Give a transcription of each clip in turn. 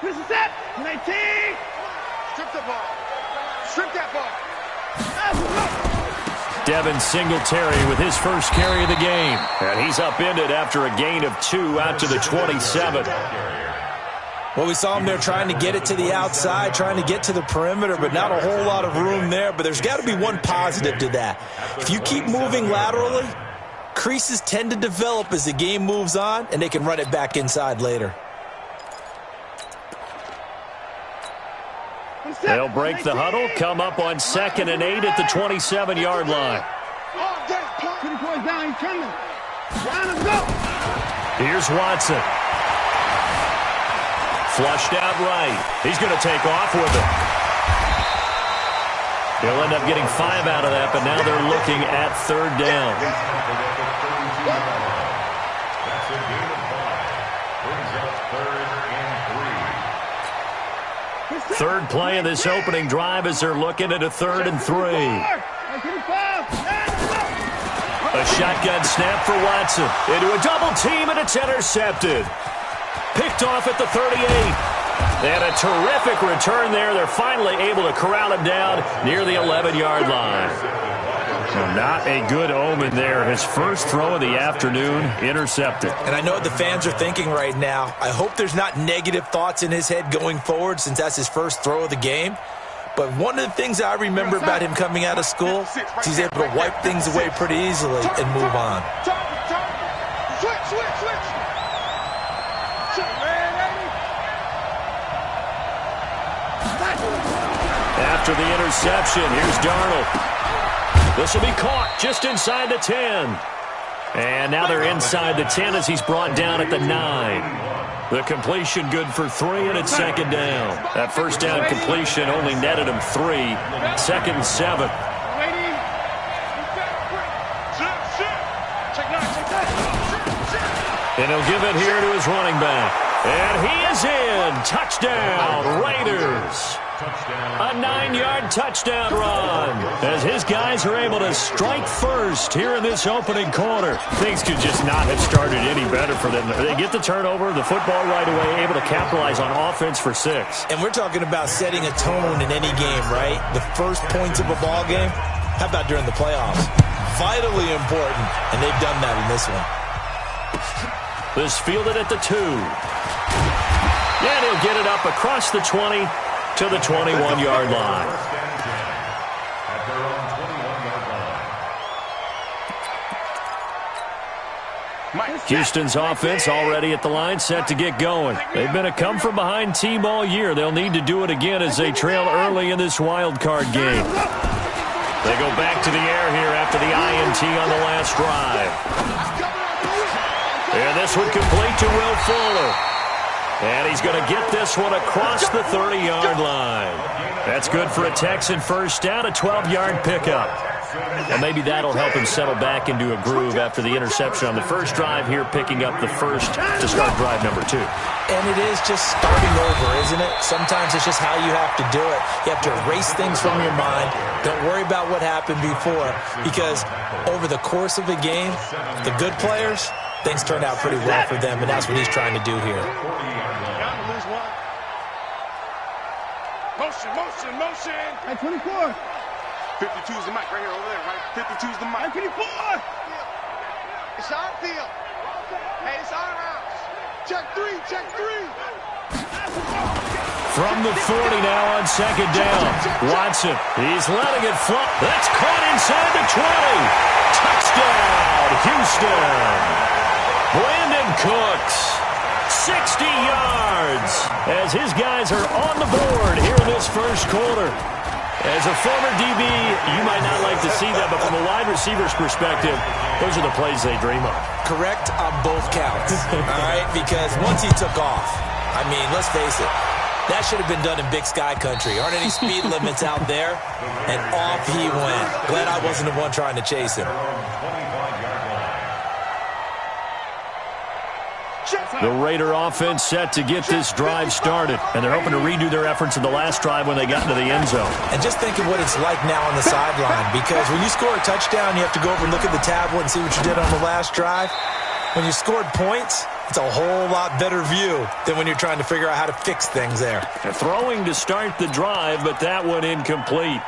This is it. 19. Strip the ball. Strip that ball. Devin Singletary with his first carry of the game. And he's upended after a gain of 2 out to the 27. Well, we saw him there trying to get it to the outside, trying to get to the perimeter, but not a whole lot of room there. But there's got to be one positive to that. If you keep moving laterally, creases tend to develop as the game moves on, and they can run it back inside later. They'll break the huddle, come up on 2nd and 8 at the 27-yard line. Here's Watson. Flushed out right. He's going to take off with it. He'll end up getting 5 out of that, but now they're looking at 3rd down. Third play of this opening drive as they're looking at a 3rd and 3. A shotgun snap for Watson. Into a double team, and it's intercepted. Picked off at the 38. And a terrific return there. They're finally able to corral him down near the 11-yard line. So not a good omen there. His first throw of the afternoon intercepted. And I know what the fans are thinking right now. I hope there's not negative thoughts in his head going forward since that's his first throw of the game. But one of the things I remember about him coming out of school is he's able to wipe things away pretty easily and move on. After the interception, here's Darnold. This will be caught just inside the 10. And now they're inside the 10 as he's brought down at the 9. The completion good for 3, and it's 2nd down. That first down completion only netted him 3. 2nd and 7. And he'll give it here to his running back. And he is in. Touchdown, Raiders. A 9-yard touchdown run as his guys are able to strike first here in this opening quarter. Things could just not have started any better for them. They get the turnover, the football right away, able to capitalize on offense for 6. And we're talking about setting a tone in any game, right? The first points of a ball game. How about during the playoffs? Vitally important, and they've done that in this one. This fielded at the 2. And he'll get it up across the 20 to the 21-yard line. Houston's offense already at the line, set to get going. They've been a come-from-behind team all year. They'll need to do it again as they trail early in this wild card game. They go back to the air here after the INT on the last drive. And this one complete to Will Fuller. And he's going to get this one across the 30-yard line. That's good for a Texan first down, a 12-yard pickup. And maybe that'll help him settle back into a groove after the interception on the first drive here, picking up the first to start drive number 2. And it is just starting over, isn't it? Sometimes it's just how you have to do it. You have to erase things from your mind. Don't worry about what happened before, because over the course of a game, the good players, things turn out pretty well for them, and that's what he's trying to do here. Motion. At 24. 52 is the mic right here, over there, right? 52 is the mic. At 24. It's our field. Hey, it's our house. Check 3. From the 40 now on 2nd down. Watson, he's letting it fly. That's caught inside the 20. Touchdown, Houston. Brandon Cooks. 60 yards as his guys are on the board here in this first quarter. As a former DB, you might not like to see that, but from a wide receiver's perspective, those are the plays they dream of. Correct on both counts, all right? Because once he took off, I mean, let's face it, that should have been done in Big Sky country. Aren't any speed limits out there? And off he went. Glad I wasn't the one trying to chase him. The Raider offense set to get this drive started, and they're hoping to redo their efforts in the last drive when they got into the end zone. And just think of what it's like now on the sideline, because when you score a touchdown, you have to go over and look at the tablet and see what you did on the last drive. When you scored points, It's a whole lot better view than when you're trying to figure out how to fix things there. They're throwing to start the drive, but that one incomplete.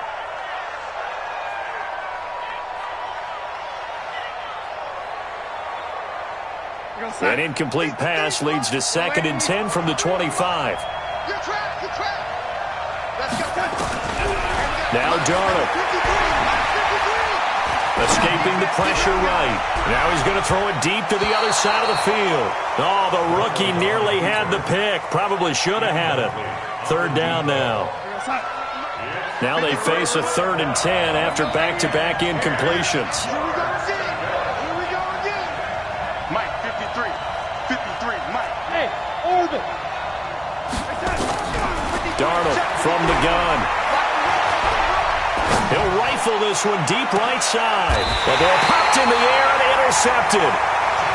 An incomplete pass leads to 2nd and 10 from the 25. Now Darnold. Escaping the pressure right. Now he's going to throw it deep to the other side of the field. Oh, the rookie nearly had the pick. Probably should have had it. 3rd down now. Now they face a 3rd and 10 after back-to-back incompletions. Darnold from the gun. He'll rifle this one deep right side. The ball popped in the air and intercepted.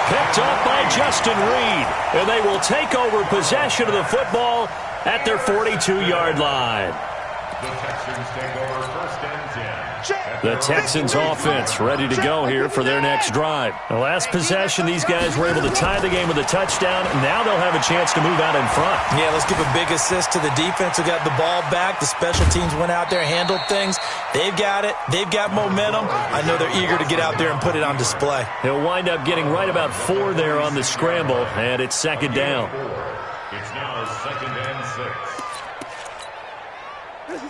Picked up by Justin Reed. And they will take over possession of the football at their 42-yard line. The Texans take over 1st and 10. The Texans offense ready to go here for their next drive. The last possession, these guys were able to tie the game with a touchdown. Now they'll have a chance to move out in front. Yeah, let's give a big assist to the defense who got the ball back. The special teams went out there, handled things. They've got it. They've got momentum. I know they're eager to get out there and put it on display. He'll wind up getting right about 4 there on the scramble, and it's 2nd down. It's now 2nd and 6.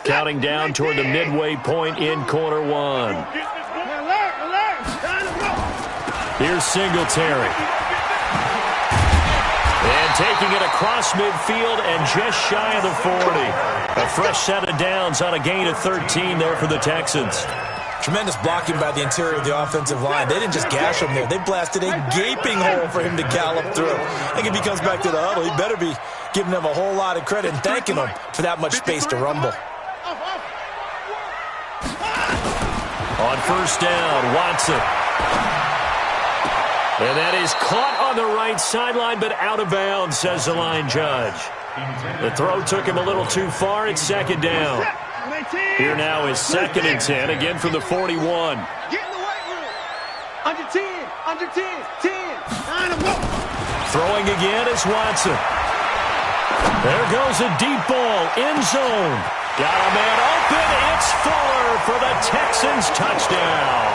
Counting down toward the midway point in quarter 1. Here's Singletary. And taking it across midfield and just shy of the 40. A fresh set of downs on a gain of 13 there for the Texans. Tremendous blocking by the interior of the offensive line. They didn't just gash him there. They blasted a gaping hole for him to gallop through. I think if he comes back to the huddle, he better be giving them a whole lot of credit and thanking them for that much space to rumble. On 1st down, Watson. And that is caught on the right sideline, but out of bounds, says the line judge. The throw took him a little too far. It's 2nd down. Here now is 2nd and 10, again from the 41. Get in the weight room. Under 10, under 10, 10. Throwing again is Watson. There goes a deep ball, end zone. Got a man open. It's Fuller for the Texans touchdown.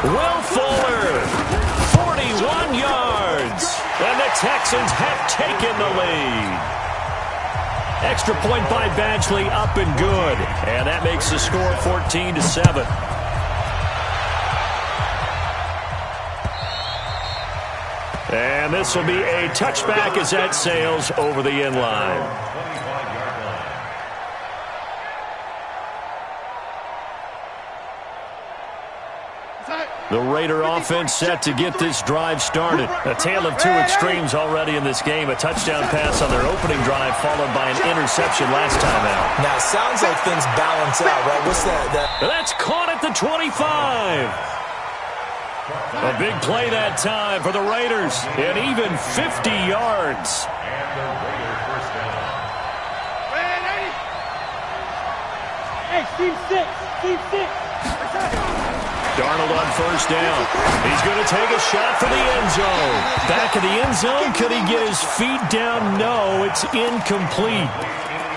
Will Fuller, 41 yards. And the Texans have taken the lead. Extra point by Badgley, up and good. And that makes the score 14-7. And this will be a touchback as that sails over the end line. The Raider offense set to get this drive started. A tale of two extremes already in this game. A touchdown pass on their opening drive followed by an interception last time out. Now, it sounds like things balance out, right? What's that? That's caught at the 25. A big play that time for the Raiders. And even 50 yards. And the Raider 1st down. Hey, Steve 6. Darnold on 1st down. He's going to take a shot for the end zone. Back of the end zone. Could he get his feet down? No, it's incomplete.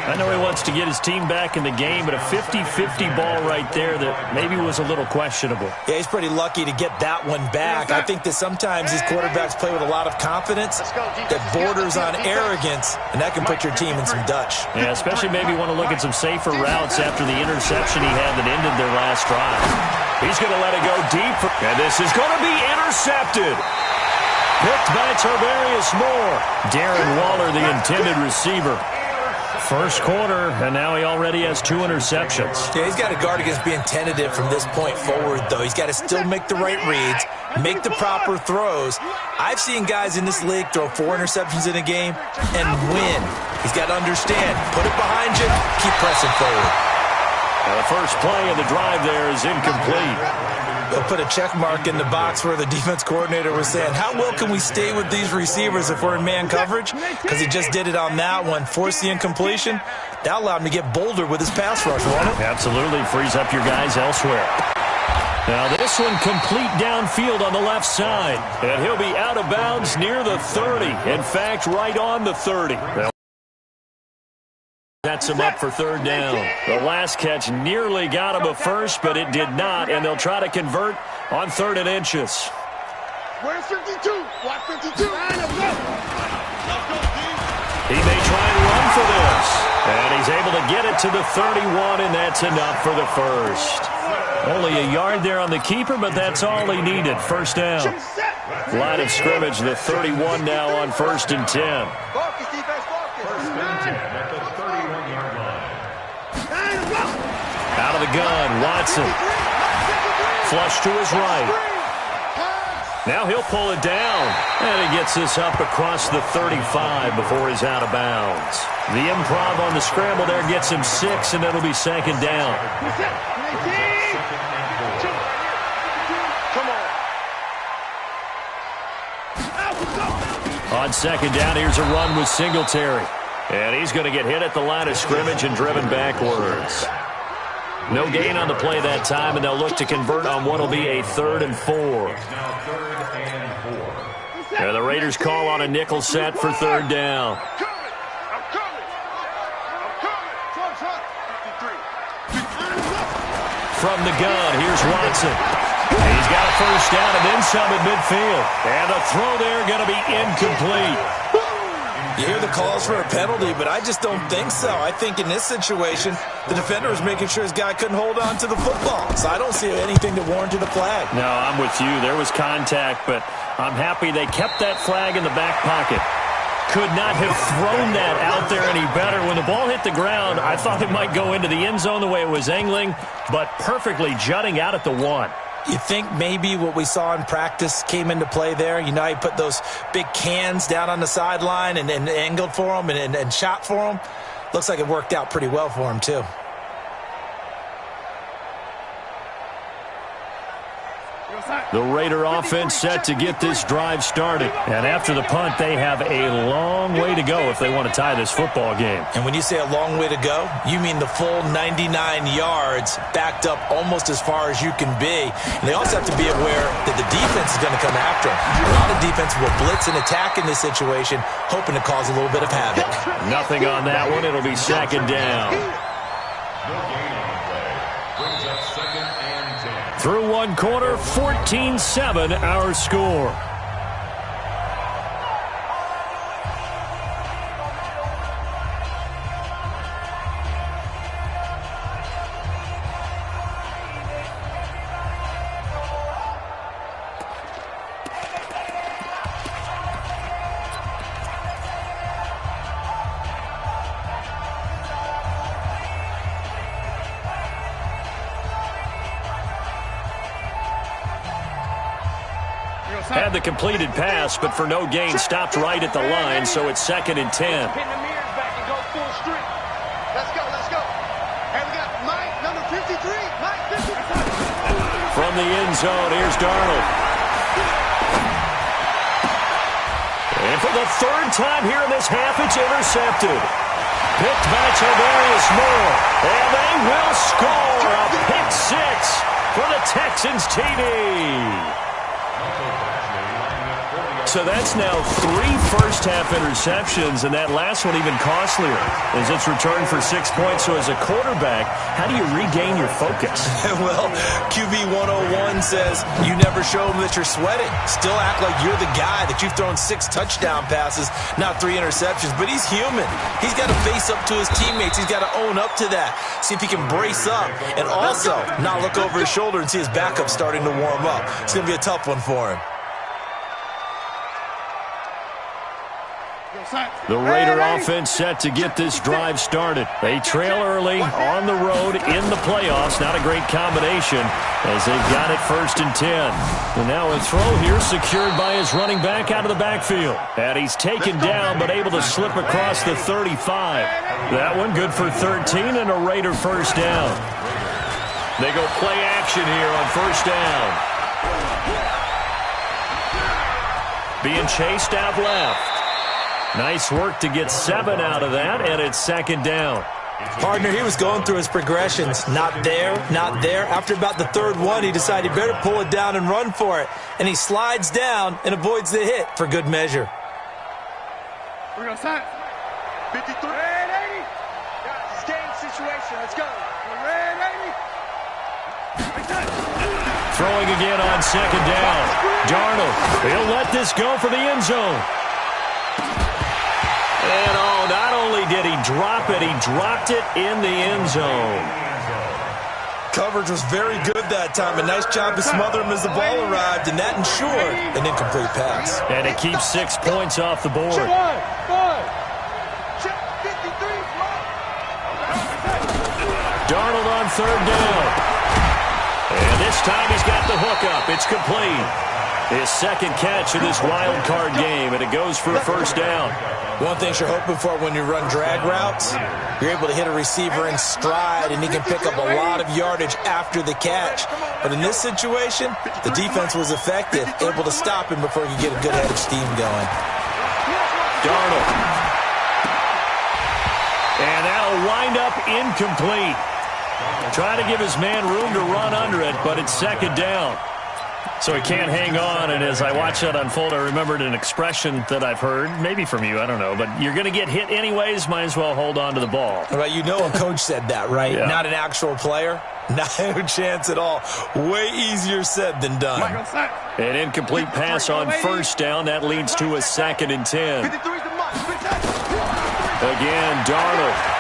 I know he wants to get his team back in the game, but a 50-50 ball right there that maybe was a little questionable. Yeah, he's pretty lucky to get that one back. I think that sometimes these quarterbacks play with a lot of confidence that borders on arrogance, and that can put your team in some Dutch. Yeah, especially maybe want to look at some safer routes after the interception he had that ended their last drive. He's going to let it go deep, and this is going to be intercepted. Picked by Tarvarius Moore. Darren Waller, the intended receiver. First quarter, and now he already has 2 interceptions. Yeah, he's got to guard against being tentative from this point forward, though. He's got to still make the right reads, make the proper throws. I've seen guys in this league throw 4 interceptions in a game and win. He's got to understand, put it behind you, keep pressing forward. Now the first play of the drive there is incomplete. They'll put a check mark in the box where the defense coordinator was saying, how well can we stay with these receivers if we're in man coverage? Because he just did it on that one, forced the incompletion. That allowed him to get bolder with his pass rush, won't it? Absolutely, frees up your guys elsewhere. Now this one complete downfield on the left side. And he'll be out of bounds near the 30. In fact, right on the 30. Sets him up for third down. The last catch nearly got him a first, but it did not, and they'll try to convert on 3rd and inches. Where's 52? Watch 52. He may try and run for this. And he's able to get it to the 31, and that's enough for the first. Only a yard there on the keeper, but that's all he needed. First down. Line of scrimmage, the 31 now on 1st and 10. Focus, defense, focus. First and 10 at the 31-yard line. Out of the gun, Watson. Flush to his right. Now he'll pull it down. And he gets this up across the 35 before he's out of bounds. The improv on the scramble there gets him 6, and it'll be 2nd down. On 2nd down, here's a run with Singletary. And he's going to get hit at the line of scrimmage and driven backwards. No gain on the play that time, and they'll look to convert on what will be a 3rd and 4. And the Raiders call on a nickel set for 3rd down. From the gun, here's Watson. He's got a first down and then some at midfield. And the throw there going to be incomplete. You hear the calls for a penalty, but I just don't think so. I think in this situation, the defender was making sure his guy couldn't hold on to the football. So I don't see anything that warranted a flag. No, I'm with you. There was contact, but I'm happy they kept that flag in the back pocket. Could not have thrown that out there any better. When the ball hit the ground, I thought it might go into the end zone the way it was angling, but perfectly jutting out at the 1. You think maybe what we saw in practice came into play there? You know, he put those big cans down on the sideline and angled for him and shot for him. Looks like it worked out pretty well for him, too. The Raider offense set to get this drive started. And after the punt, they have a long way to go if they want to tie this football game. And when you say a long way to go, you mean the full 99 yards backed up almost as far as you can be. And they also have to be aware that the defense is going to come after them. A lot of defense will blitz and attack in this situation, hoping to cause a little bit of havoc. Nothing on that one. It'll be 2nd down. No gain on the play. Brings up 2nd and 10. Through one quarter, 14-7 our score. Had the completed pass, but for no gain, stopped right at the line, so it's 2nd and 10. Pin the mirrors back and go full street. Let's go, let's go. And we got Mike, number 53. Mike, 53. From the end zone, here's Darnold. And for the 3rd time here in this half, it's intercepted. Picked by Tavarius Moore. And they will score a pick 6 for the Texans TD. So that's now 3 first-half interceptions, and that last one even costlier as it's returned for 6 points. So as a quarterback, how do you regain your focus? Well, QB 101 says you never show them that you're sweating. Still act like you're the guy, that you've thrown 6 touchdown passes, not 3 interceptions. But he's human. He's got to face up to his teammates. He's got to own up to that. See if he can brace up and also not look over his shoulder and see his backup starting to warm up. It's going to be a tough one for him. The Raider offense set to get this drive started. They trail early on the road in the playoffs. Not a great combination as they've got it 1st and 10. And now a throw here secured by his running back out of the backfield. And he's taken down but able to slip across the 35. That one good for 13 and a Raider first down. They go play action here on 1st down. Being chased out left. Nice work to get 7 out of that, and it's 2nd down. Partner, he was going through his progressions. Not there, not there. After about the third one, he decided he better pull it down and run for it. And he slides down and avoids the hit for good measure. We're going to sign. 53. Red 80. Guys, it's game situation. Let's go. Red 80. Throwing again on second down. Darnold, he'll let this go for the end zone. And not only did he drop it, he dropped it in the end zone. Coverage was very good that time. A nice job to smother him as the ball arrived, and that ensured an incomplete pass. And it keeps 6 points off the board. Darnold on third down. And this time he's got the hook up. It's complete. His second catch of this wild card game, and it goes for a first down. One thing you're hoping for when you run drag routes, you're able to hit a receiver in stride, and he can pick up a lot of yardage after the catch. But in this situation, the defense was effective, able to stop him before he could get a good head of steam going. Darnold. And that'll wind up incomplete. Trying to give his man room to run under it, but it's second down. So he can't hang on, and as I watch that unfold, I remembered an expression that I've heard, maybe from you, I don't know, but you're going to get hit anyways, might as well hold on to the ball. Well, you know a coach said that, right? Yeah. Not an actual player. Not a chance at all. Way easier said than done. An incomplete pass on first down. That leads to a 2nd and 10. Again, Darnold.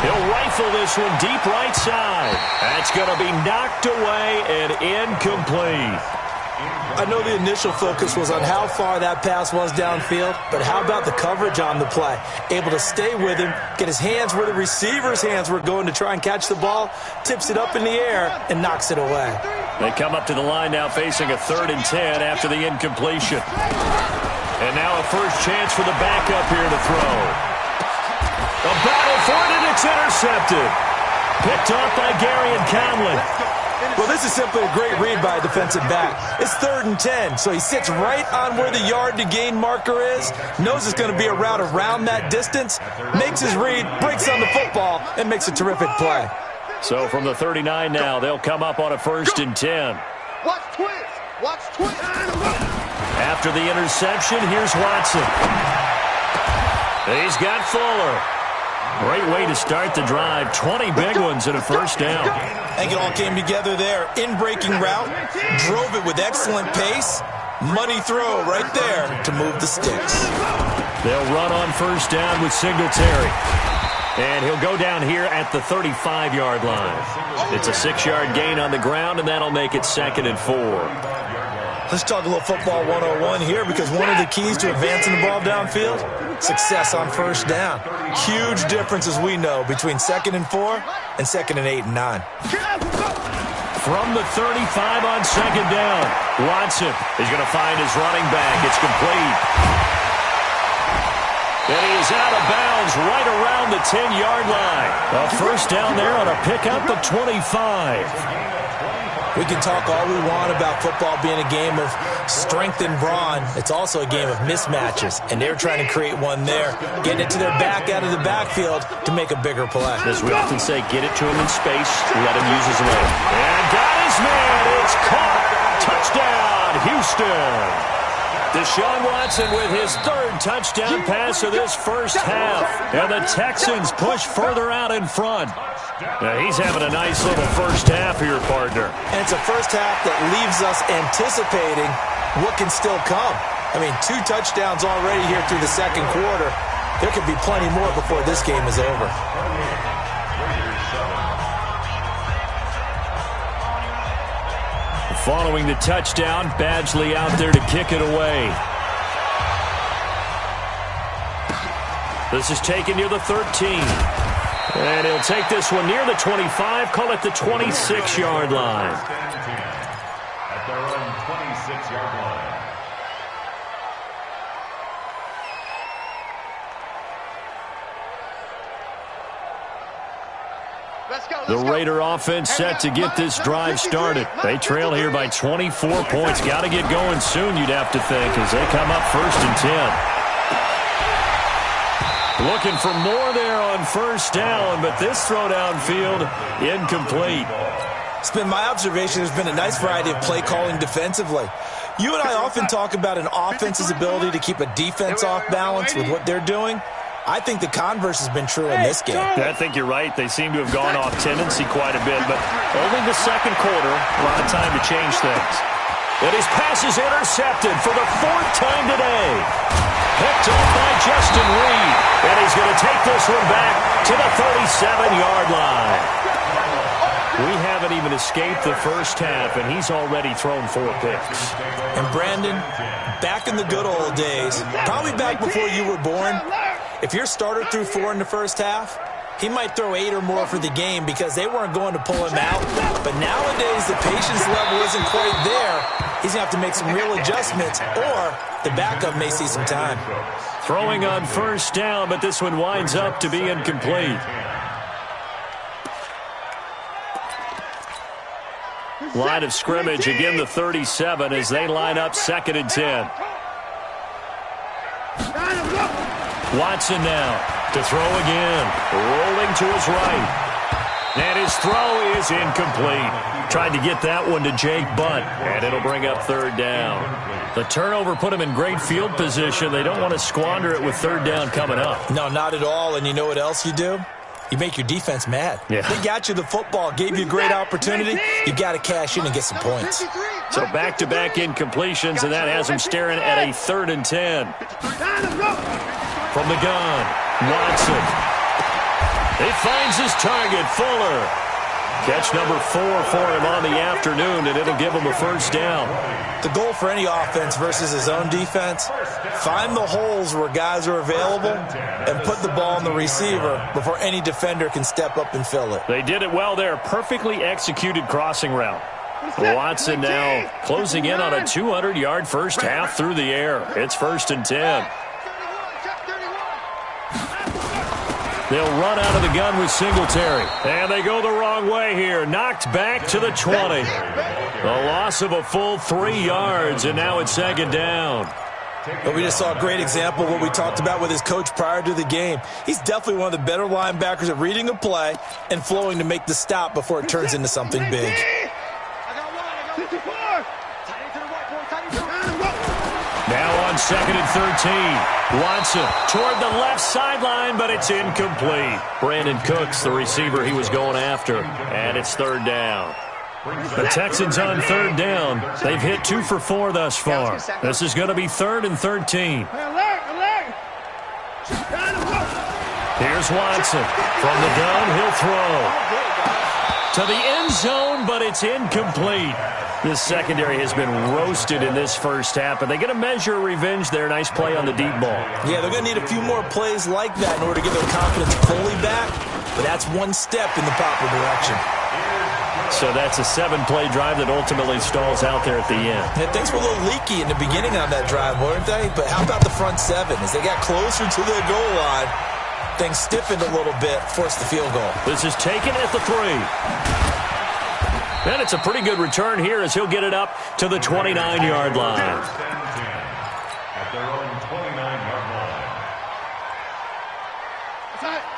He'll rifle this one deep right side. That's going to be knocked away and incomplete. I know the initial focus was on how far that pass was downfield, but how about the coverage on the play? Able to stay with him, get his hands where the receiver's hands were going to try and catch the ball, tips it up in the air, and knocks it away. They come up to the line now facing a 3rd and 10 after the incompletion. And now a first chance for the backup here to throw. A battle for it, and it's intercepted. Picked off by Gary and Conley. Well, this is simply a great read by a defensive back. It's 3rd and 10, so he sits right on where the yard-to-gain marker is, knows it's going to be a route around that distance, makes his read, breaks on the football, and makes a terrific play. So from the 39 now, they'll come up on a 1st and 10. Watch twins. Watch twins. After the interception, here's Watson. He's got Fuller. Great way to start the drive. 20 big ones and a first down. I think it all came together there. In-breaking route, drove it with excellent pace. Money throw right there to move the sticks. They'll run on first down with Singletary. And he'll go down here at the 35-yard line. It's a 6-yard gain on the ground, and that'll make it 2nd and 4. Let's talk a little football 101 here, because one of the keys to advancing the ball downfield, success on first down. Huge difference, as we know, between 2nd and 4 and 2nd and 8 and 9. From the 35 on second down, Watson is going to find his running back. It's complete. And he is out of bounds right around the 10-yard line. A first down there on a pickup of 25. We can talk all we want about football being a game of strength and brawn. It's also a game of mismatches, and they're trying to create one there, getting it to their back out of the backfield to make a bigger play. As we often say, get it to him in space, let him use his leg. And got his man. It's caught. Touchdown, Houston. Deshaun Watson with his 3rd touchdown pass of this first half. And the Texans push further out in front. Now he's having a nice little first half here, partner. And it's a first half that leaves us anticipating what can still come. I mean, 2 touchdowns already here through the second quarter. There could be plenty more before this game is over. Following the touchdown, Badgley out there to kick it away. This is taken near the 13. And he'll take this one near the 25, call it the 26-yard line. At their own 26-yard line. The Raider offense set to get this drive started. They trail here by 24 points. Got to get going soon, you'd have to think, as they come up 1st and 10. Looking for more there on on first down, but this throw downfield incomplete. It's been my observation there's been a nice variety of play calling defensively. You and I often talk about an offense's ability to keep a defense off balance with what they're doing. I think the converse has been true in this game. I think you're right. They seem to have gone off tendency quite a bit, but only the second quarter, a lot of time to change things. And his pass is intercepted for the 4th time today. Picked off by Justin Reed. And he's going to take this one back to the 37-yard line. We haven't even escaped the first half, and he's already thrown 4 picks. And Brandon, back in the good old days, probably back before you were born, if your starter threw 4 in the first half, he might throw 8 or more for the game because they weren't going to pull him out. But nowadays, the patience level isn't quite there. He's going to have to make some real adjustments, or the backup may see some time. Throwing on first down, but this one winds up to be incomplete. Line of scrimmage, again the 37 as they line up 2nd and 10. Watson now to throw again. Rolling to his right. And his throw is incomplete. Tried to get that one to Jake Butt, and it'll bring up 3rd down. The turnover put him in great field position. They don't want to squander it with 3rd down coming up. No, not at all. And you know what else you do? You make your defense mad. Yeah. They got you the football, gave you a great opportunity. You got to cash in and get some points. So back-to-back incompletions, and that has him staring at a 3rd and 10. From the gun, Watson. He finds his target, Fuller. Catch number 4 for him on the afternoon, and it'll give him a 1st down. The goal for any offense versus his own defense, find the holes where guys are available and put the ball on the receiver before any defender can step up and fill it. They did it well there. Perfectly executed crossing route. Watson now closing in on a 200-yard first half through the air. It's 1st and 10. They'll run out of the gun with Singletary. And they go the wrong way here. Knocked back to the 20. A loss of a full 3 yards, and now it's 2nd down. But we just saw a great example of what we talked about with his coach prior to the game. He's definitely one of the better linebackers at reading a play and flowing to make the stop before it turns into something big. Now on 2nd and 13. Watson toward the left sideline, but it's incomplete. Brandon Cooks, the receiver he was going after, and it's 3rd down. The Texans on 3rd down. They've hit 2 for 4 thus far. This is going to be 3rd and 13. Here's Watson. From the gun, he'll throw to the end zone, but it's incomplete. This secondary has been roasted in this first half, but they get a measure of revenge there. Nice play on the deep ball. Yeah, they're going to need a few more plays like that in order to get their confidence fully back, but that's one step in the proper direction. So that's a 7-play drive that ultimately stalls out there at the end. Yeah, things were a little leaky in the beginning on that drive, weren't they? But how about the front 7? As they got closer to the goal line, things stiffened a little bit, forced the field goal. This is taken at the 3. And it's a pretty good return here as he'll get it up to the 29-yard line. At their own 29-yard line.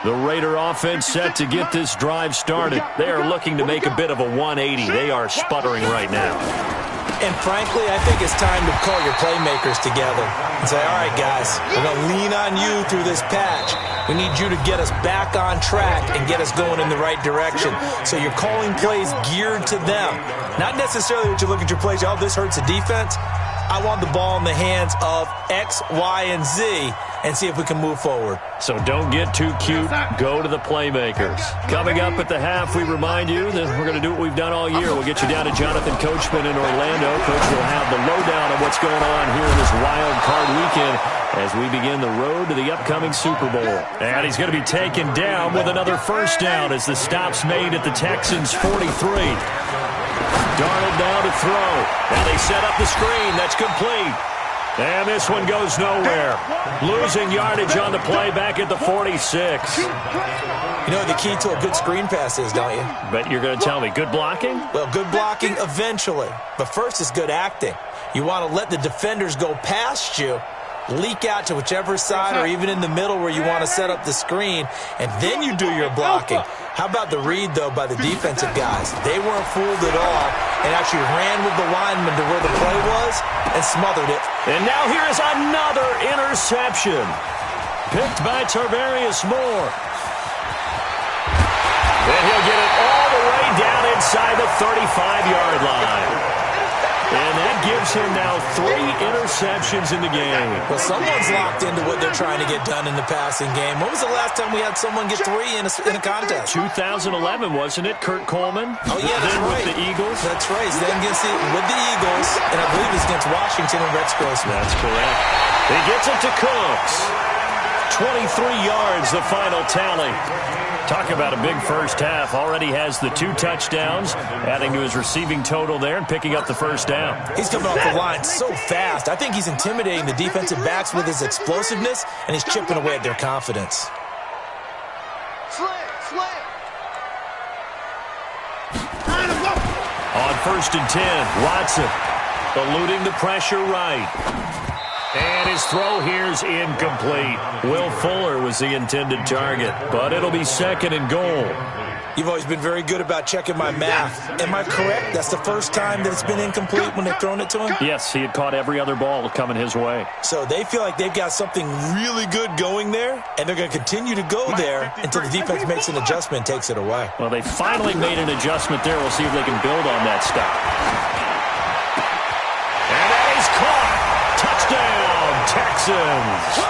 The Raider offense set to get this drive started. They are looking to make a bit of a 180. They are sputtering right now. And frankly, I think it's time to call your playmakers together and say, all right, guys, we're going to lean on you through this patch. We need you to get us back on track and get us going in the right direction. So you're calling plays geared to them. Not necessarily what you look at your plays, oh, this hurts the defense. I want the ball in the hands of X, Y, and Z and see if we can move forward. So don't get too cute. Go to the playmakers. Coming up at the half, we remind you that we're going to do what we've done all year. We'll get you down to Jonathan Coachman in Orlando. Coach will have the lowdown on what's going on here in this wild card weekend as we begin the road to the upcoming Super Bowl. And he's going to be taken down with another first down as the stop's made at the Texans' 43. Darnold now to throw. Now they set up the screen. That's complete. And this one goes nowhere. Losing yardage on the play back at the 46. You know what the key to a good screen pass is, don't you? But you're going to tell me, good blocking? Well, good blocking eventually. But first is good acting. You want to let the defenders go past you leak out to whichever side or even in the middle where you want to set up the screen, and then you do your blocking. How about the read, though, by the defensive guys? They weren't fooled at all and actually ran with the lineman to where the play was and smothered it. And now here is another interception. Picked by Tarvarius Moore. And he'll get it all the way down inside the 35-yard line. And that gives him now 3 interceptions in the game. Well, someone's locked into what they're trying to get done in the passing game. When was the last time we had someone get 3 in a contest? 2011, wasn't it? Kurt Coleman? Oh, yeah, that's then right. With the Eagles? That's right. He's then with the Eagles, and I believe it's against Washington and Rex Grossman. That's correct. He gets it to Cooks. 23 yards, the final tally. Talk about a big first half. Already has the 2 touchdowns, adding to his receiving total there and picking up the first down. He's coming off the line so fast. I think he's intimidating the defensive backs with his explosiveness, and he's chipping away at their confidence. On 1st and 10, Watson eluding the pressure right. And his throw here's incomplete. Will Fuller was the intended target, but it'll be 2nd and goal. You've always been very good about checking my math. Am I correct? That's the first time that it's been incomplete when they've thrown it to him? Yes, he had caught every other ball coming his way. So they feel like they've got something really good going there, and they're going to continue to go there until the defense makes an adjustment and takes it away. Well, they finally made an adjustment there. We'll see if they can build on that stop. And that is caught. Touchdown, Texans.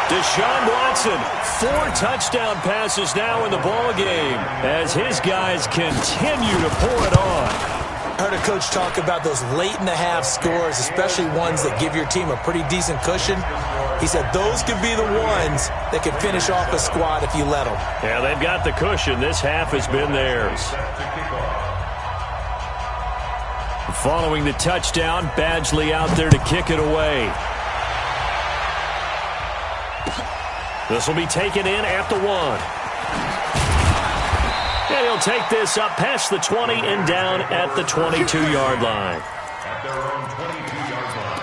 Deshaun Watson, 4 touchdown passes now in the ball game as his guys continue to pour it on. I heard a coach talk about those late-in-the-half scores, especially ones that give your team a pretty decent cushion. He said those could be the ones that can finish off a squad if you let them. Yeah, they've got the cushion. This half has been theirs. Following the touchdown, Badgley out there to kick it away. This will be taken in at the 1. And he'll take this up past the 20 and down at the 22-yard line. At their own 22-yard line.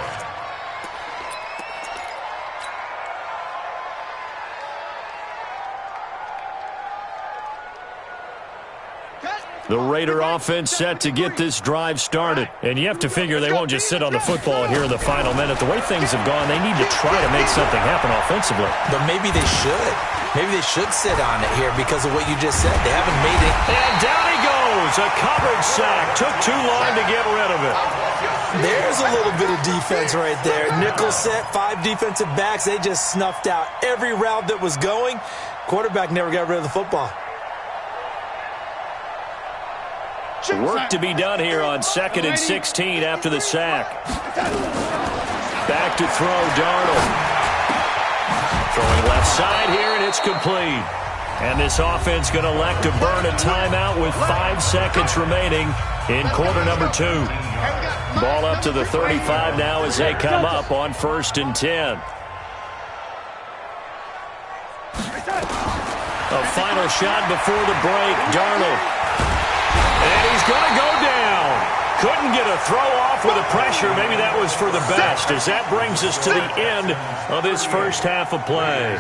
The Raider offense set to get this drive started. And you have to figure they won't just sit on the football here in the final minute. The way things have gone, they need to try to make something happen offensively. But maybe they should. Maybe they should sit on it here because of what you just said. They haven't made it. And down he goes. A coverage sack. Took too long to get rid of it. There's a little bit of defense right there. Nickel set, 5 defensive backs. They just snuffed out every route that was going. Quarterback never got rid of the football. Work to be done here on 2nd and 16 after the sack. Back to throw, Darnold. Throwing left side here, and it's complete. And this offense going to elect to burn a timeout with 5 seconds remaining in quarter number 2. Ball up to the 35 now as they come up on 1st and 10. A final shot before the break, Darnold. And he's going to go down. Couldn't get a throw off with the pressure. Maybe that was for the best, as that brings us to the end of this first half of play.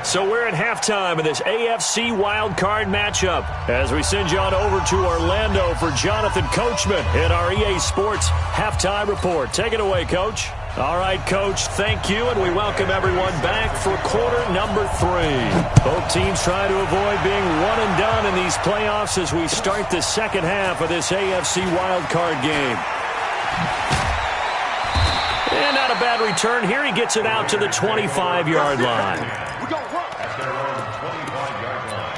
So we're at halftime of this AFC wildcard matchup as we send you on over to Orlando for Jonathan Coachman in our EA Sports Halftime Report. Take it away, Coach. All right, Coach, thank you, and we welcome everyone back for quarter number 3. Both teams try to avoid being one and done in these playoffs as we start the second half of this AFC wildcard game. And not a bad return here. He gets it out to the 25-yard line. At their own 25-yard line.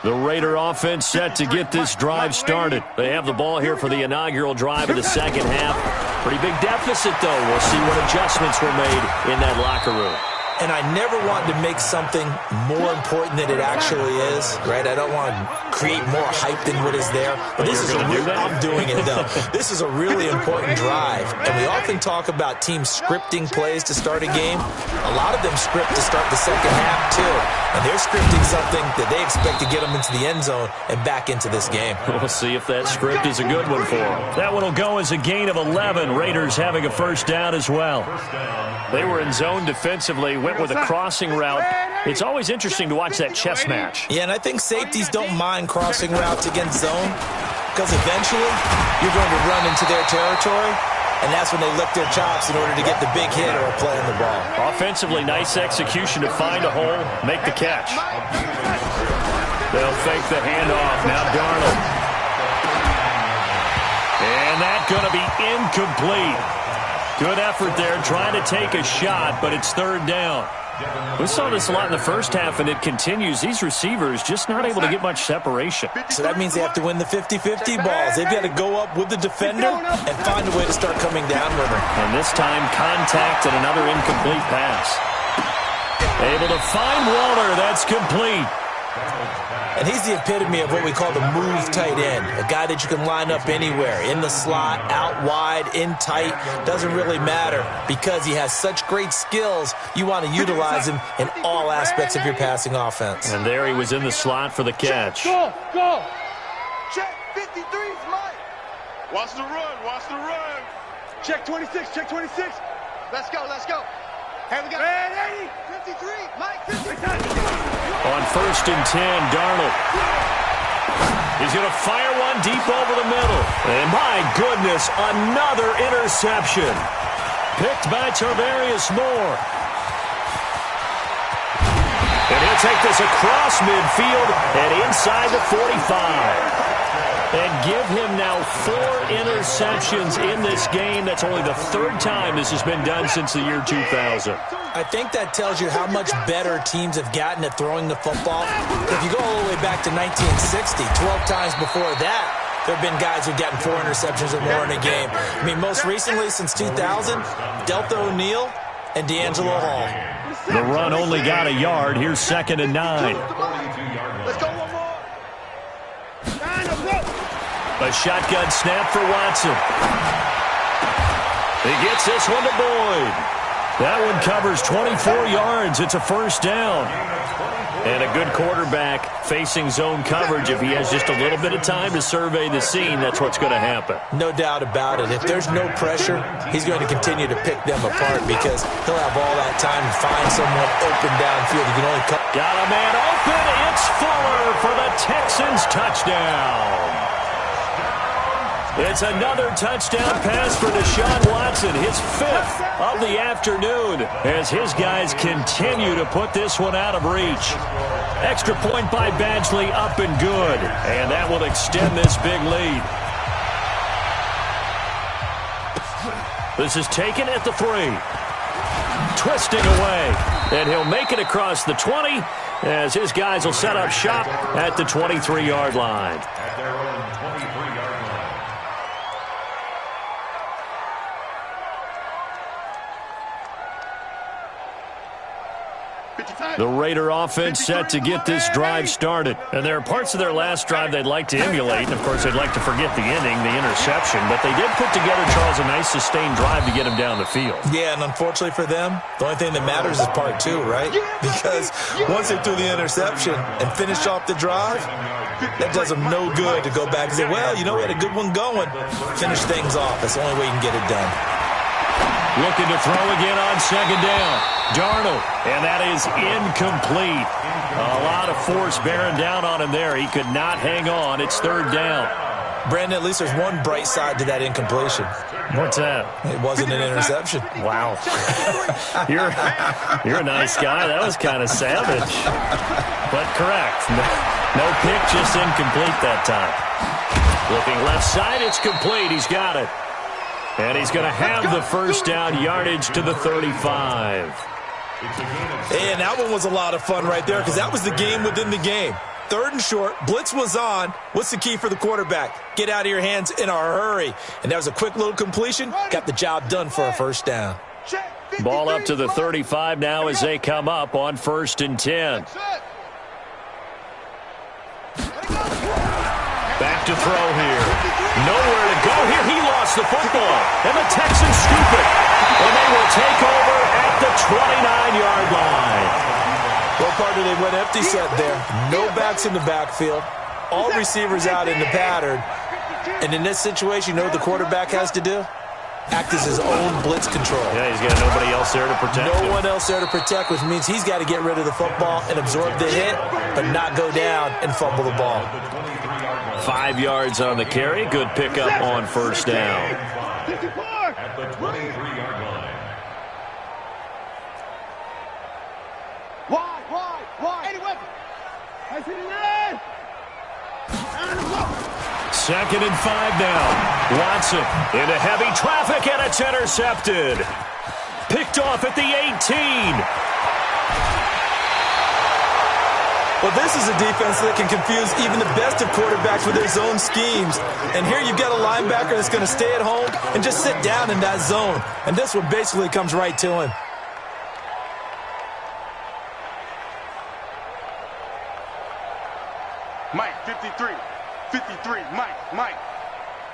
The Raider offense set to get this drive started. They have the ball here for the inaugural drive of the second half. Pretty big deficit, though. We'll see what adjustments were made in that locker room. And I never want to make something more important than it actually is, right? I don't want to create more hype than what is there. But this is I'm doing it, though. This is a really important drive. And we often talk about teams scripting plays to start a game. A lot of them script to start the second half, too. And they're scripting something that they expect to get them into the end zone and back into this game. We'll see if that script is a good one for them. That one will go as a gain of 11. Raiders having a first down as well. They were in zone defensively, went with a crossing route. It's always interesting to watch that chess match. Yeah, and I think safeties don't mind crossing routes against zone because eventually you're going to run into their territory, and that's when they lick their chops in order to get the big hit or a play on the ball. Offensively, nice execution to find a hole, make the catch. They'll fake the handoff. Now Darnold. And that's going to be incomplete. Good effort there, trying to take a shot, but it's third down. We saw this a lot in the first half, and it continues. These receivers just not able to get much separation. So that means they have to win the 50-50 balls. They've got to go up with the defender and find a way to start coming down with them. And this time, contact and another incomplete pass. Able to find Waller. That's complete. And he's the epitome of what we call the move tight end, a guy that you can line up anywhere, in the slot, out wide, in tight, doesn't really matter because he has such great skills. You want to utilize him in all aspects of your passing offense. And there he was in the slot for the catch. Go. Check 53's Mike. Watch the run. Check 26. Let's go. Hey, we got 53, Mike, 53. On first and 10, Darnold. He's going to fire one deep over the middle. And my goodness, another interception. Picked by Tarvarius Moore. And he'll take this across midfield and inside the 45. And give him now 4 interceptions in this game. That's only the third time this has been done since the year 2000. I think that tells you how much better teams have gotten at throwing the football. If you go all the way back to 1960, 12 times before that, there have been guys who've gotten 4 interceptions or more in a game. I mean, most recently, since 2000, Delta O'Neal and D'Angelo Hall. The run only got a yard. Here's second and 9. Let's go one more. A shotgun snap for Watson. He gets this one to Boyd. That one covers 24 yards. It's a first down. And a good quarterback facing zone coverage. If he has just a little bit of time to survey the scene, that's what's going to happen. No doubt about it. If there's no pressure, he's going to continue to pick them apart because he'll have all that time to find someone open downfield. He can only cut. Got a man open. It's Fuller for the Texans touchdown. It's another touchdown pass for Deshaun Watson, his 5th of the afternoon, as his guys continue to put this one out of reach. Extra point by Badgley, up and good, and that will extend this big lead. This is taken at the 3. Twisting away, and he'll make it across the 20 as his guys will set up shop at the 23-yard line. At their own 23-yard line. The Raider offense set to get this drive started. And there are parts of their last drive they'd like to emulate. And, of course, they'd like to forget the inning, the interception. But they did put together, Charles, a nice sustained drive to get him down the field. Yeah, and unfortunately for them, the only thing that matters is part 2, right? Because once they threw the interception and finished off the drive, that does them no good to go back and say, well, you know, we had a good one going. Finish things off. That's the only way you can get it done. Looking to throw again on second down. Darnold, and that is incomplete. A lot of force bearing down on him there. He could not hang on. It's third down. Brandon, at least there's one bright side to that incompletion. What's that? It wasn't an interception. Wow. You're a nice guy. That was kind of savage. But correct. No pick, just incomplete that time. Looking left side, it's complete. He's got it. And he's going to have the first down, yardage to the 35. And that one was a lot of fun right there because that was the game within the game. 3rd and short, blitz was on. What's the key for the quarterback? Get out of your hands in a hurry. And that was a quick little completion. Got the job done for a first down. Ball up to the 35 now as they come up on 1st and 10. Back to throw here. Nowhere to go here. He lost the football. And the Texans scoop it. And they will take over at the 29-yard line. What part did they went empty set there? No backs in the backfield. All receivers out in the pattern. And in this situation, you know what the quarterback has to do? Act as his own blitz control. Yeah, he's got nobody else there to protect him. No one else there to protect, which means he's got to get rid of the football and absorb the hit, but not go down and fumble the ball. 5 yards on the carry. Good pickup on first down. At the 23-yard line. Wide. Any weapon. I see the line. Second and 5 now. Watson into heavy traffic, and it's intercepted. Picked off at the 18. Well, this is a defense that can confuse even the best of quarterbacks with their zone schemes. And here you've got a linebacker that's going to stay at home and just sit down in that zone. And this one basically comes right to him. Mike, 53. Mike.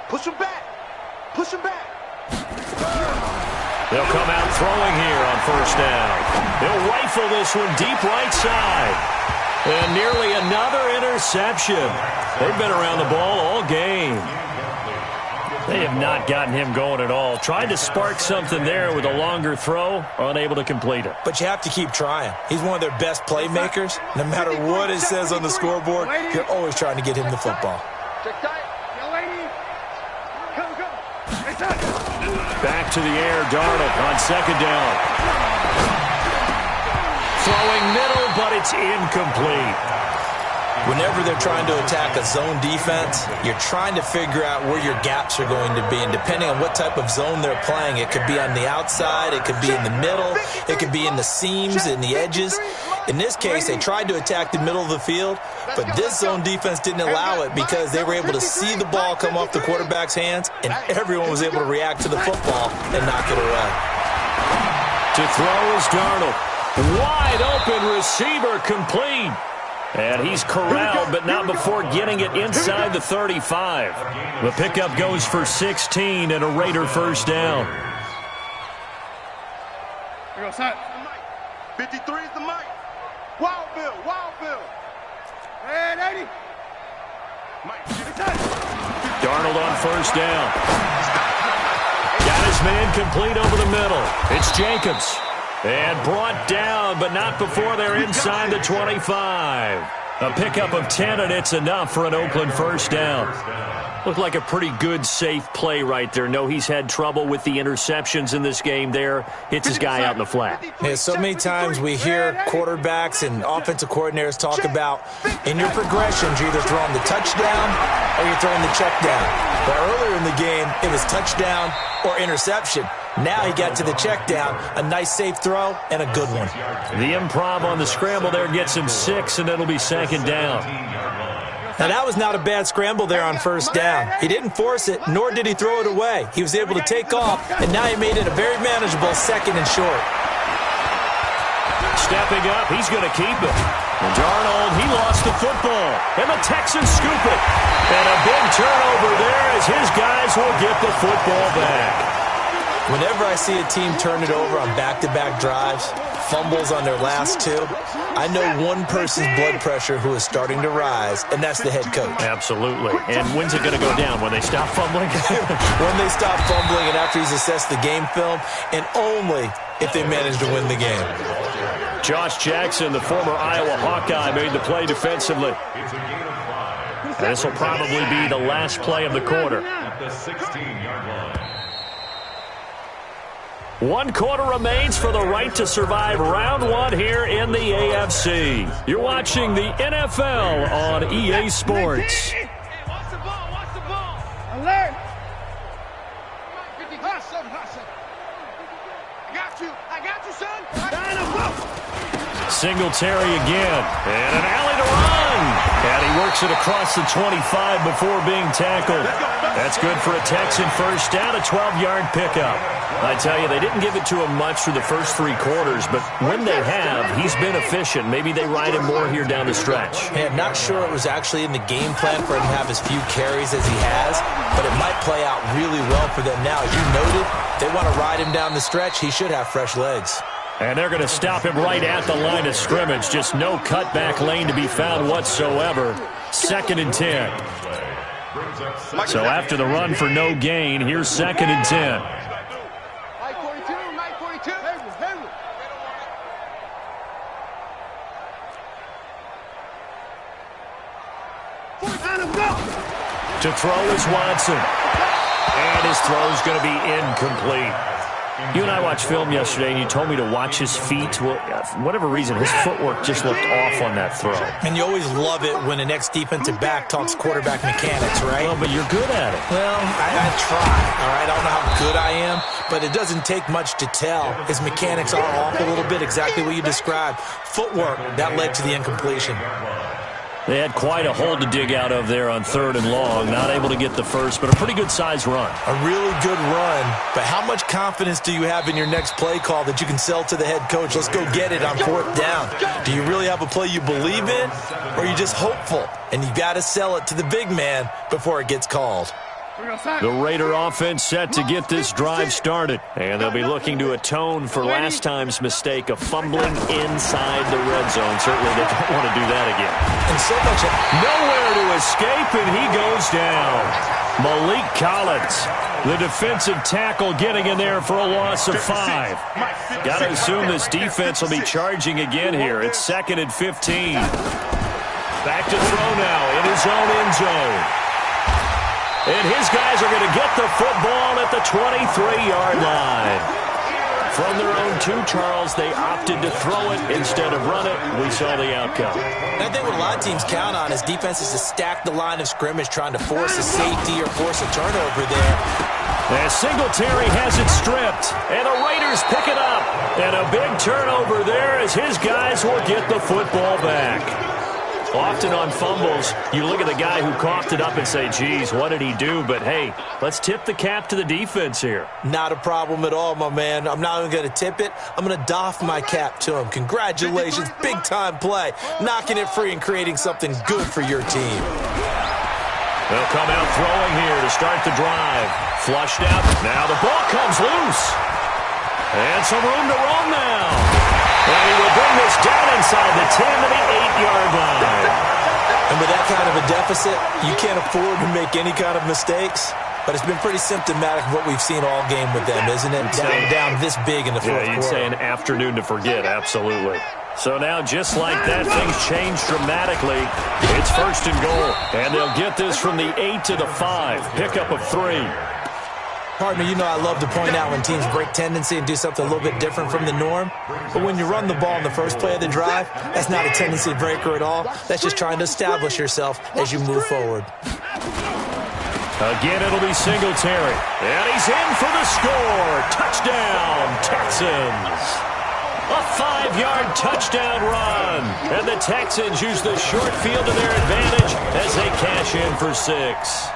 Push him back. They'll come out throwing here on first down. They'll rifle this one deep right side. And nearly another interception. They've been around the ball all game. They have not gotten him going at all. Tried to spark something there with a longer throw, unable to complete it. But you have to keep trying. He's one of their best playmakers. No matter what it says on the scoreboard, you're always trying to get him the football. Back to the air, Darnold on second down. Throwing middle, but it's incomplete. Whenever they're trying to attack a zone defense, you're trying to figure out where your gaps are going to be. And depending on what type of zone they're playing, it could be on the outside, it could be in the middle, it could be in the seams and the edges. In this case, they tried to attack the middle of the field, but this zone defense didn't allow it because they were able to see the ball come off the quarterback's hands, and everyone was able to react to the football and knock it away. To throw is Darnold. Wide open receiver complete. And he's corralled, but not before getting it inside the 35. The pickup goes for 16 and a Raider first down. Here goes Hunt. 53 is the mic. Wild Bill. And 80. Darnold on first down. Got his man complete over the middle. It's Jacobs. And brought down, but not before they're inside the 25. A pickup of 10, and it's enough for an Oakland first down. Looked like a pretty good, safe play right there. No, he's had trouble with the interceptions in this game there. Hits his guy out in the flat. Yeah, so many times we hear quarterbacks and offensive coordinators talk about in your progressions, you're either throwing the touchdown or you're throwing the check down. But earlier in the game, it was touchdown or interception. Now he got to the check down, a nice safe throw, and a good one. The improv on the scramble there gets him 6, and it'll be second down. Now, that was not a bad scramble there on first down. He didn't force it, nor did he throw it away. He was able to take off, and now he made it a very manageable second and short. Stepping up, he's going to keep it. And Darnold, he lost the football, and the Texans scoop it. And a big turnover there as his guys will get the football back. Whenever I see a team turn it over on back-to-back drives, fumbles on their last two, I know one person's blood pressure who is starting to rise, and that's the head coach. Absolutely. And when's it going to go down? When they stop fumbling? When they stop fumbling and after he's assessed the game film, and only if they manage to win the game. Josh Jackson, the former Iowa Hawkeye, made the play defensively. And this will probably be the last play of the quarter. At the 16-yard line. 1 quarter remains for the right to survive round 1 here in the AFC. You're watching the NFL on EA Sports. Hey, watch the ball. Alert. I got you, son. Singletary again. And an alley to run. And he works Makes it across the 25 before being tackled. That's good for a Texan first down, a 12-yard pickup. I tell you, they didn't give it to him much for the first 3 quarters, but when they have, he's been efficient. Maybe they ride him more here down the stretch. Yeah, I'm not sure it was actually in the game plan for him to have as few carries as he has, but it might play out really well for them now. As you noted, they want to ride him down the stretch. He should have fresh legs. And they're going to stop him right at the line of scrimmage. Just no cutback lane to be found whatsoever. 2nd and 10. So after the run for no gain, here's 2nd and 10. To throw is Watson. And his throw is going to be incomplete. You and I watched film yesterday, and you told me to watch his feet. Well, for whatever reason, his footwork just looked off on that throw. And you always love it when an ex-defensive back talks quarterback mechanics, right? Well, but you're good at it. Well, I try, all right? I don't know how good I am, but it doesn't take much to tell. His mechanics are off a little bit, exactly what you described. Footwork, that led to the incompletion. They had quite a hole to dig out of there on 3rd and long. Not able to get the first, but a pretty good-sized run. A really good run, but how much confidence do you have in your next play call that you can sell to the head coach? Let's go get it on 4th down. Do you really have a play you believe in, or are you just hopeful? And you got to sell it to the big man before it gets called. The Raider offense set to get this drive started. And they'll be looking to atone for last time's mistake of fumbling inside the red zone. Certainly they don't want to do that again. And so much nowhere to escape, and he goes down. Malik Collins, the defensive tackle, getting in there for a loss of 5. Got to assume this defense will be charging again here. It's 2nd and 15. Back to throw now in his own end zone. And his guys are going to get the football at the 23-yard line. From their own 2, Charles, they opted to throw it instead of run it. We saw the outcome. I think what a lot of teams count on is defenses to stack the line of scrimmage, trying to force a safety or force a turnover there. And Singletary has it stripped, and the Raiders pick it up. And a big turnover there as his guys will get the football back. Often on fumbles, you look at the guy who coughed it up and say, geez, what did he do? But, hey, let's tip the cap to the defense here. Not a problem at all, my man. I'm not even going to tip it. I'm going to doff my cap to him. Congratulations, big-time play. Knocking it free and creating something good for your team. They'll come out throwing here to start the drive. Flushed out. Now the ball comes loose. And some room to roam now. And he will bring this down inside the 10 to the 8-yard line. And with that kind of a deficit, you can't afford to make any kind of mistakes. But it's been pretty symptomatic of what we've seen all game with them, isn't it? Down this big in the fourth quarter. Yeah, you'd say an afternoon to forget, absolutely. So now, just like that, things change dramatically. It's 1st and goal. And they'll get this from the 8 to the 5. Pickup of 3. Pardon me, you know I love to point out when teams break tendency and do something a little bit different from the norm. But when you run the ball in the first play of the drive, that's not a tendency breaker at all. That's just trying to establish yourself as you move forward. Again, it'll be Singletary. And he's in for the score. Touchdown, Texans. A 5-yard touchdown run. And the Texans use the short field to their advantage as they cash in for 6.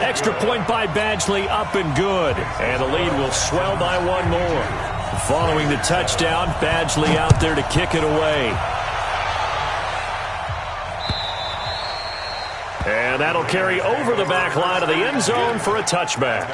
Extra point by Badgley, up and good. And the lead will swell by 1 more. Following the touchdown, Badgley out there to kick it away. And that'll carry over the back line of the end zone for a touchback.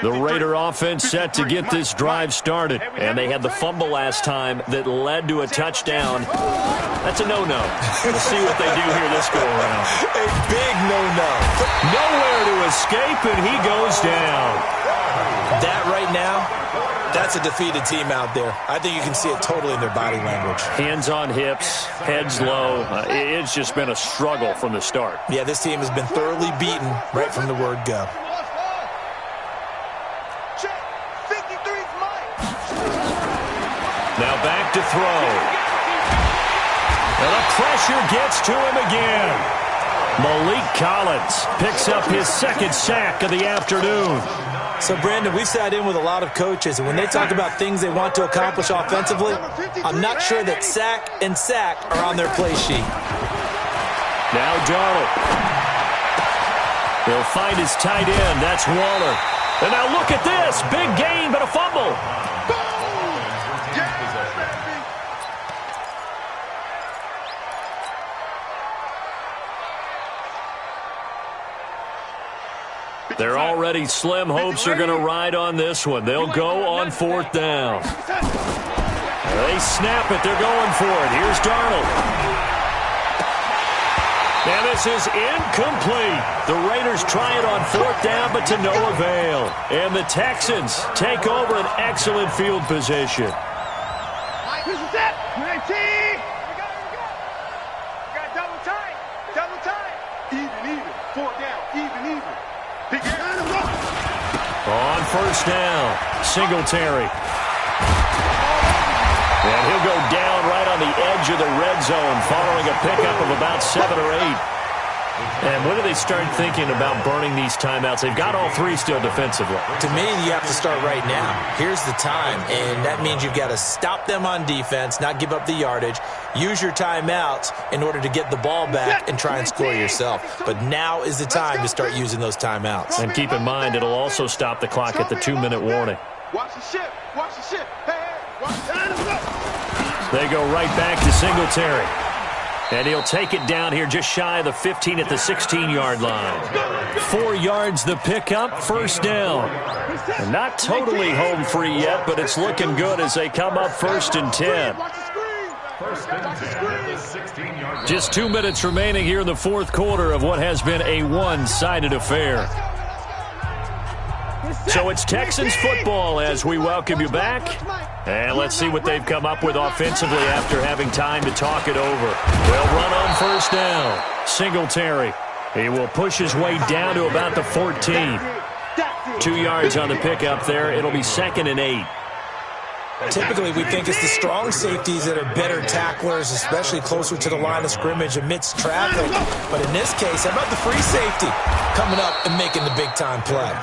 The Raider offense set to get this drive started. And they had the fumble last time that led to a touchdown. That's a no-no. We'll see what they do here this go-around. A big no-no. Nowhere to escape, and he goes down. That right now, that's a defeated team out there. I think you can see it totally in their body language. Hands on hips, heads low. It's just been a struggle from the start. Yeah, this team has been thoroughly beaten right from the word go. Now back to throw. pressure gets to him again. Malik Collins picks up his second sack of the afternoon. So, Brandon, we've sat in with a lot of coaches, and when they talk about things they want to accomplish offensively, I'm not sure that sack and sack are on their play sheet. Now Darnold. He'll find his tight end. That's Waller. And now look at this. Big gain, but a fumble. They're already slim hopes are going to ride on this one. They'll go on fourth down. They snap it. They're going for it. Here's Darnold. And this is incomplete. The Raiders try it on fourth down, but to no avail. And the Texans take over an excellent field position. This is it. 19. We got double time. Double time. Even. Fourth down. Even. On first down, Singletary. And he'll go down right on the edge of the red zone following a pickup of about 7 or 8. And when do they start thinking about burning these timeouts? They've got all three still defensively. To me, you have to start right now. Here's the time, and that means you've got to stop them on defense, not give up the yardage, use your timeouts in order to get the ball back and try and score yourself. But now is the time to start using those timeouts. And keep in mind, it'll also stop the clock at the 2-minute warning. Watch the ship. Watch the ship. Hey, watch the time. They go right back to Singletary. And he'll take it down here just shy of the 15 at the 16-yard line. 4 yards the pickup, first down. And not totally home free yet, but it's looking good as they come up first and 10. Just 2 minutes remaining here in the fourth quarter of what has been a one-sided affair. So it's Texans football as we welcome you back. And let's see what they've come up with offensively after having time to talk it over. They'll run on first down. Singletary. He will push his way down to about the 14. 2 yards on the pickup there. It'll be 2nd and 8. Typically, we think it's the strong safeties that are better tacklers, especially closer to the line of scrimmage amidst traffic. But in this case, how about the free safety coming up and making the big-time play?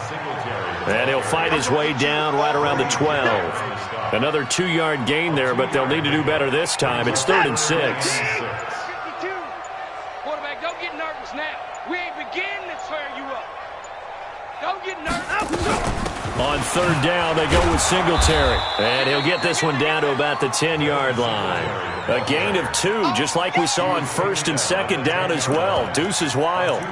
And he'll fight his way down right around the 12. Another 2-yard gain there, but they'll need to do better this time. It's 3rd and 6. 52. Quarterback, don't get nervous now. We ain't beginning to tear you up. Don't get nervous. On 3rd down, they go with Singletary. And he'll get this one down to about the 10-yard line. A gain of 2, just like we saw on 1st and 2nd down as well. Deuce is wild.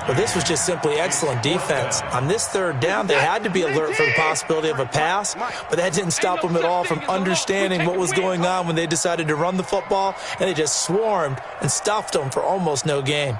But this was just simply excellent defense. On this 3rd down, they had to be alert for the possibility of a pass, but that didn't stop them at all from understanding what was going on when they decided to run the football, and they just swarmed and stuffed them for almost no gain.